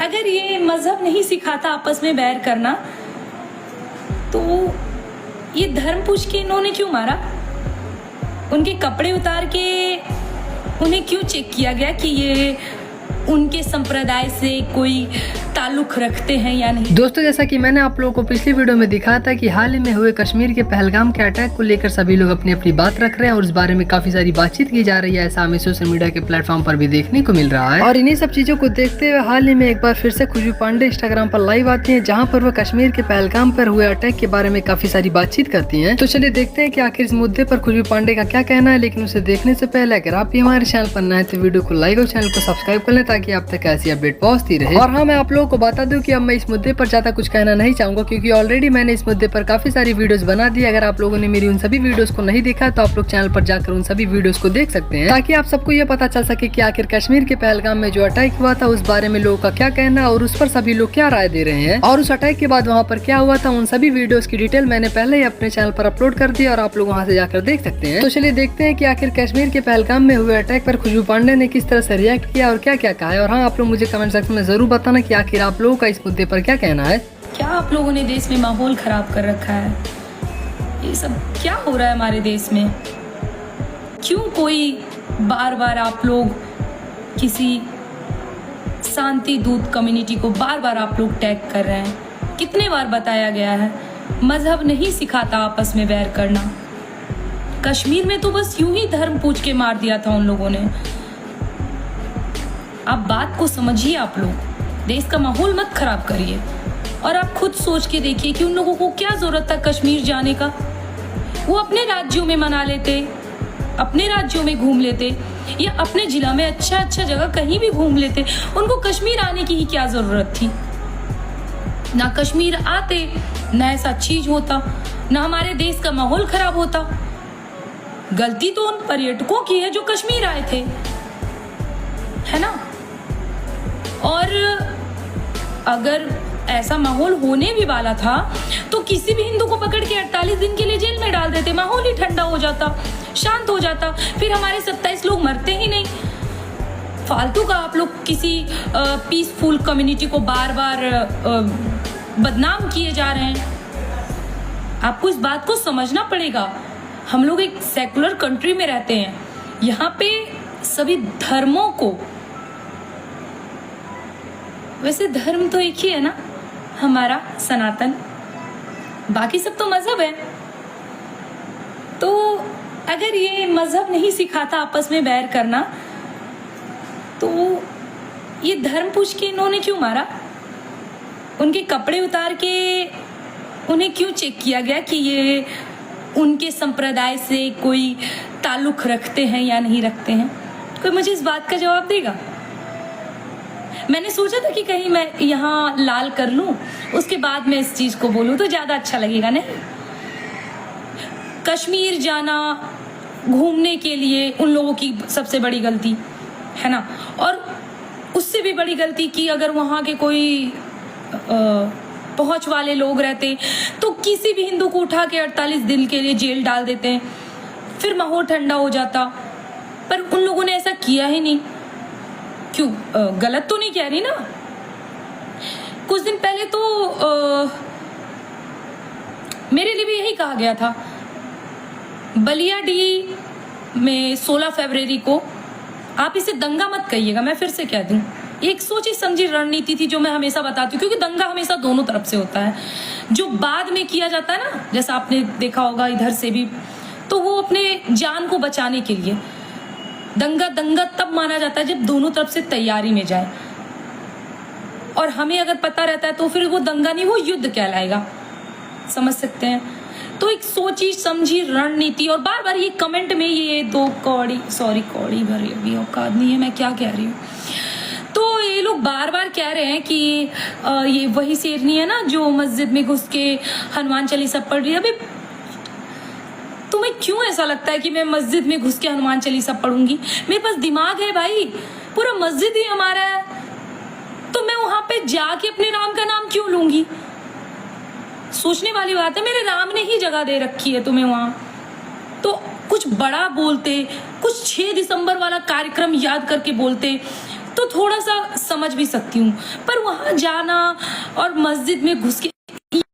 अगर ये मजहब नहीं सिखाता आपस में बैर करना, तो ये धर्म पूछ के इन्होंने क्यों मारा? उनके कपड़े उतार के उन्हें क्यों चेक किया गया कि ये उनके संप्रदाय से कोई ताल्लुक रखते हैं या नहीं? दोस्तों, जैसा कि मैंने आप लोगों को पिछली वीडियो में दिखाया था कि हाल ही में हुए कश्मीर के पहलगाम के अटैक को लेकर सभी लोग अपनी अपनी बात रख रहे हैं और उस बारे में काफी सारी बातचीत की जा रही है। ऐसा हमें सोशल मीडिया के प्लेटफॉर्म पर भी देखने को मिल रहा है। और इन्हीं सब चीजों को देखते हुए हाल ही में एक बार फिर से खुशबू पांडे इंस्टाग्राम पर लाइव आती है, जहाँ पर वो कश्मीर के पहलगाम पर हुए अटैक के बारे में काफी सारी बातचीत करती है। तो चलिए देखते हैं कि आखिर इस मुद्दे पर खुशबू पांडे का क्या कहना है। लेकिन उसे देखने से पहले अगर आप भी हमारे चैनल पर नए तो वीडियो को लाइक और चैनल को सब्सक्राइब कर लें, ताकि आप तक ऐसी अपडेट पहुंचती रहे। और हाँ, मैं आप लोगों को बता दूं कि अब मैं इस मुद्दे पर ज्यादा कुछ कहना नहीं चाहूंगा, क्योंकि ऑलरेडी मैंने इस मुद्दे पर काफी सारी वीडियोस बना दी। अगर आप लोगों ने मेरी उन सभी वीडियोस को नहीं देखा तो आप लोग चैनल पर जाकर उन सभी वीडियोस को देख सकते हैं, ताकि आप सबको ये पता चल सके कि आखिर कश्मीर के पहलगाम में जो अटैक हुआ था उस बारे में लोगों का क्या कहना और उस पर सभी लोग क्या राय दे रहे हैं, और उस अटैक के बाद वहाँ पर क्या हुआ था। उन सभी वीडियोस की डिटेल मैंने पहले ही अपने चैनल पर अपलोड कर दी और आप लोग वहाँ से जाकर देख सकते हैं। तो चलिए देखते हैं कि आखिर कश्मीर के पहलगाम में हुए अटैक पर खुशबू पांडे ने किस तरह से रिएक्ट किया और क्या क्या कहा है। और हाँ, आप लोग मुझे कमेंट सेक्शन में जरूर बताना कि आखिर आप लोगों का इस मुद्दे पर क्या कहना है। क्या आप लोगों ने देश में माहौल खराब कर रखा है? ये सब क्या हो रहा है हमारे देश में? क्यों कोई बार बार आप लोग किसी शांति दूत कम्युनिटी को बार बार आप लोग टैग कर रहे हैं? कितने बार बताया गया है मजहब नहीं सिखाता आपस में बैर करना। कश्मीर में तो बस यूं ही धर्म पूछ के मार दिया था उन लोगों ने। आप बात को समझिए, आप लोग देश का माहौल मत खराब करिए। और आप खुद सोच के देखिए कि उन लोगों को क्या जरूरत था कश्मीर जाने का। वो अपने राज्यों में मना लेते, अपने राज्यों में घूम लेते, या अपने जिला में अच्छा जगह कहीं भी घूम लेते। उनको कश्मीर आने की ही क्या जरूरत थी? ना कश्मीर आते, ना ऐसा चीज होता, ना हमारे देश का माहौल खराब होता। गलती तो उन पर्यटकों की है जो कश्मीर आए थे, है ना? और अगर ऐसा माहौल होने भी वाला था तो किसी भी हिंदू को पकड़ के 48 दिन के लिए जेल में डाल देते, माहौल ही ठंडा हो जाता, शांत हो जाता, फिर हमारे 27 लोग मरते ही नहीं। फालतू का आप लोग किसी पीसफुल कम्युनिटी को बार बार बदनाम किए जा रहे हैं। आपको इस बात को समझना पड़ेगा। हम लोग एक सेकुलर कंट्री में रहते हैं, यहाँ पे सभी धर्मों को, वैसे धर्म तो एक ही है ना हमारा, सनातन, बाकी सब तो मजहब है। तो अगर ये मजहब नहीं सिखाता आपस में बैर करना, तो ये धर्म पूछ के इन्होंने क्यों मारा? उनके कपड़े उतार के उन्हें क्यों चेक किया गया कि ये उनके संप्रदाय से कोई ताल्लुक रखते हैं या नहीं रखते हैं? कोई मुझे इस बात का जवाब देगा? मैंने सोचा था कि कहीं मैं यहाँ लाल कर लूं, उसके बाद मैं इस चीज को बोलूं तो ज्यादा अच्छा लगेगा। नहीं, कश्मीर जाना घूमने के लिए उन लोगों की सबसे बड़ी गलती है ना। और उससे भी बड़ी गलती कि अगर वहाँ के कोई पहुंच वाले लोग रहते तो किसी भी हिंदू को उठा के 48 दिन के लिए जेल डाल देते हैं, फिर माहौल ठंडा हो जाता। पर उन लोगों ने ऐसा किया ही नहीं। क्यों? गलत तो नहीं कह रही ना। कुछ दिन पहले तो मेरे लिए भी यही कहा गया था, बलिया डी में 16 फरवरी को, आप इसे दंगा मत कहिएगा, मैं फिर से कह दूं, एक सोची समझी रणनीति थी जो मैं हमेशा बताती हूँ, क्योंकि दंगा हमेशा दोनों तरफ से होता है। जो बाद में किया जाता है ना, जैसा आपने देखा होगा इधर से भी, तो वो अपने जान को बचाने के लिए। दंगा तब माना जाता है जब दोनों तरफ से तैयारी में जाए, और हमें अगर पता रहता है तो फिर वो दंगा नहीं, वो युद्ध कहलाएगा। समझ सकते हैं? तो एक सोची समझी रणनीति। और बार बार ये कमेंट में ये कौड़ी भरी अभी औकात नहीं है, मैं क्या कह रही हूँ। तो ये लोग बार बार कह रहे हैं कि ये वही शेरनी है ना जो मस्जिद में घुस के हनुमान चालीसा पढ़ रही है। अभी तुम्हें क्यों ऐसा लगता है कि मैं मस्जिद में घुस के हनुमान चालीसा पढ़ूंगी? मेरे पास दिमाग है भाई, पूरा मस्जिद ही हमारा है, तो मैं वहां पे जाके अपने राम का नाम क्यों लूंगी? सोचने वाली बात है। मेरे राम ने ही जगह दे रखी है तुम्हें वहां, तो कुछ बड़ा बोलते, कुछ 6 दिसंबर वाला कार्यक्रम याद करके बोलते तो थोड़ा सा समझ भी सकती हूँ। पर वहां वहां जाना और मस्जिद में घुस के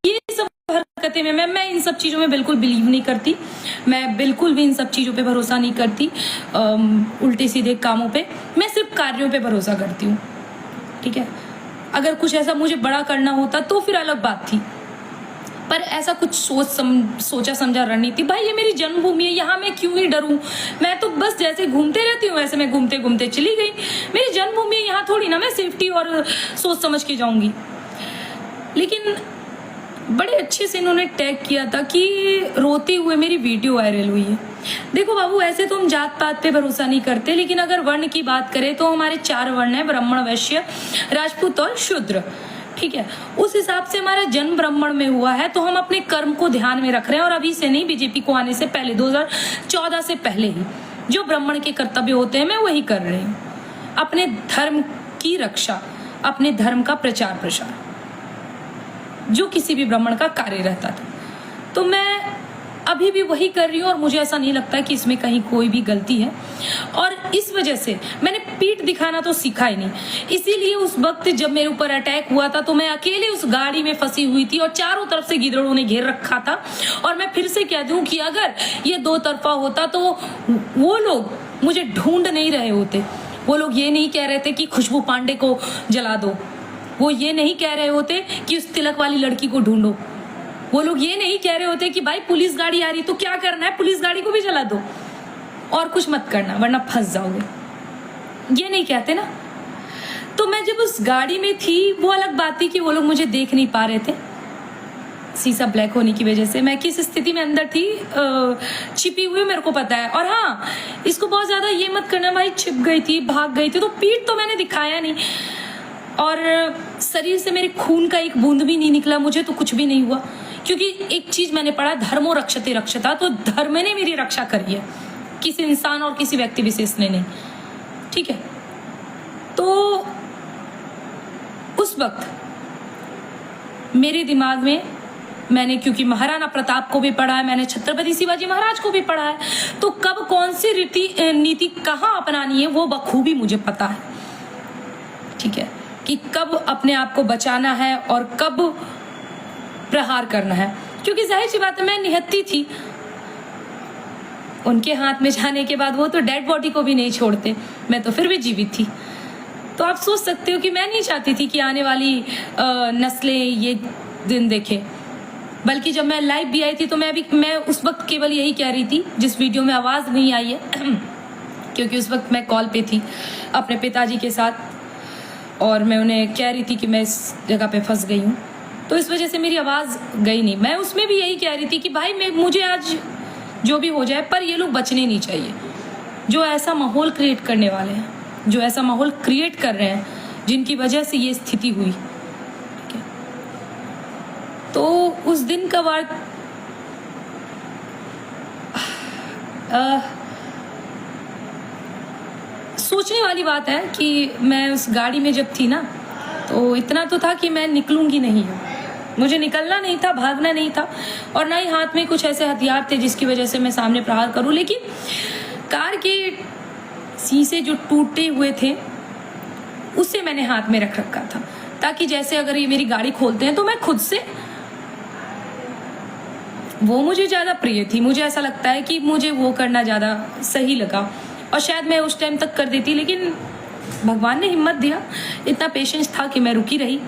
ये सब हरकतें में मैं इन सब चीज़ों में बिल्कुल बिलीव नहीं करती। मैं बिल्कुल भी इन सब चीज़ों पे भरोसा नहीं करती, उल्टे सीधे कामों पे। मैं सिर्फ कार्यों पे भरोसा करती हूँ, ठीक है। अगर कुछ ऐसा मुझे बड़ा करना होता तो फिर अलग बात थी, पर ऐसा कुछ सोचा समझा रणनीति, भाई ये मेरी जन्मभूमि है, यहाँ मैं क्यों ही डरूं। मैं तो बस जैसे घूमते रहती हूँ वैसे मैं घूमते घूमते चली गई। मेरी जन्मभूमि है, यहाँ थोड़ी ना मैं सेफ्टी और सोच समझ के जाऊंगी। लेकिन बड़े अच्छे से इन्होंने टैग किया था कि रोते हुए मेरी वीडियो वायरल हुई है। देखो बाबू, ऐसे तो हम जात पात पे भरोसा नहीं करते, लेकिन अगर वर्ण की बात करें तो हमारे 4 वर्ण है, ब्राह्मण, वैश्य, राजपूत और शूद्र, ठीक है। उस हिसाब से हमारा जन्म ब्राह्मण में हुआ है, तो हम अपने कर्म को ध्यान में रख रहे हैं। और अभी से नहीं, बीजेपी को आने से पहले 2014 से पहले ही जो ब्राह्मण के कर्तव्य होते हैं मैं वही कर रही हूँ। अपने धर्म की रक्षा, अपने धर्म का प्रचार प्रसार, जो किसी भी ब्राह्मण का कार्य रहता था, तो मैं अभी भी वही कर रही हूँ। और मुझे ऐसा नहीं लगता है कि इसमें कहीं कोई भी गलती है। और इस वजह से मैंने पीठ दिखाना तो सीखा ही नहीं। इसीलिए उस वक्त जब मेरे ऊपर अटैक हुआ था तो मैं अकेले उस गाड़ी में फंसी हुई थी और चारों तरफ से गिद्धड़ों ने घेर रखा था। और मैं फिर से कह दूं कि अगर ये 2 तरफा होता तो वो लोग मुझे ढूंढ नहीं रहे होते। वो लोग ये नहीं कह रहे थे कि खुशबू पांडे को जला दो, वो ये नहीं कह रहे होते कि उस तिलक वाली लड़की को ढूंढो, वो लोग ये नहीं कह रहे होते कि भाई पुलिस गाड़ी आ रही तो क्या करना है, पुलिस गाड़ी को भी जला दो और कुछ मत करना वरना फंस जाओगे, ये नहीं कहते ना। तो मैं जब उस गाड़ी में थी, वो अलग बात थी कि वो लोग मुझे देख नहीं पा रहे थे, शीशा ब्लैक होने की वजह से। मैं किस स्थिति में अंदर थी छिपी हुई मेरे को पता है। और हाँ, इसको बहुत ज्यादा ये मत करना भाई छिप गई थी, भाग गई थी, तो पीठ तो मैंने दिखाया नहीं और शरीर से मेरे खून का एक बूंद भी नहीं निकला, मुझे तो कुछ भी नहीं हुआ। क्योंकि एक चीज मैंने पढ़ा, धर्मो रक्षते रक्षता, तो धर्म ने मेरी रक्षा करी है, किसी इंसान और किसी व्यक्ति विशेष ने नहीं, ठीक है। तो उस वक्त मेरे दिमाग में मैंने, क्योंकि महाराणा प्रताप को भी पढ़ा है, मैंने छत्रपति शिवाजी महाराज को भी पढ़ा है, तो कब कौन सी नीति कहाँ अपनानी है वो बखूबी मुझे पता है, ठीक है, कि कब अपने आप को बचाना है और कब प्रहार करना है। क्योंकि जाहिर सी बात है, मैं निहत्ती थी, उनके हाथ में जाने के बाद वो तो डेड बॉडी को भी नहीं छोड़ते, मैं तो फिर भी जीवित थी। तो आप सोच सकते हो कि मैं नहीं चाहती थी कि आने वाली नस्लें ये दिन देखें। बल्कि जब मैं लाइव भी आई थी तो मैं उस वक्त केवल यही कह रही थी, जिस वीडियो में आवाज़ नहीं आई है क्योंकि उस वक्त मैं कॉल पे थी अपने पिताजी के साथ और मैं उन्हें कह रही थी कि मैं इस जगह पे फंस गई हूँ, तो इस वजह से मेरी आवाज़ गई नहीं। मैं उसमें भी यही कह रही थी कि भाई मुझे आज जो भी हो जाए, पर ये लोग बचने नहीं चाहिए जो ऐसा माहौल क्रिएट करने वाले हैं, जो ऐसा माहौल क्रिएट कर रहे हैं, जिनकी वजह से ये स्थिति हुई। तो उस दिन का वार सोचने वाली बात है कि मैं उस गाड़ी में जब थी ना, तो इतना तो था कि मैं निकलूंगी नहीं, मुझे निकलना नहीं था, भागना नहीं था, और ना ही हाथ में कुछ ऐसे हथियार थे जिसकी वजह से मैं सामने प्रहार करूं। लेकिन कार के शीशे जो टूटे हुए थे उसे मैंने हाथ में रख रखा था, ताकि जैसे अगर ये मेरी गाड़ी खोलते हैं तो मैं खुद से, वो मुझे ज़्यादा प्रिय थी, मुझे ऐसा लगता है कि मुझे वो करना ज़्यादा सही लगा और शायद मैं उस टाइम तक कर देती, लेकिन भगवान ने हिम्मत दिया, इतना पेशेंस था कि मैं रुकी रही।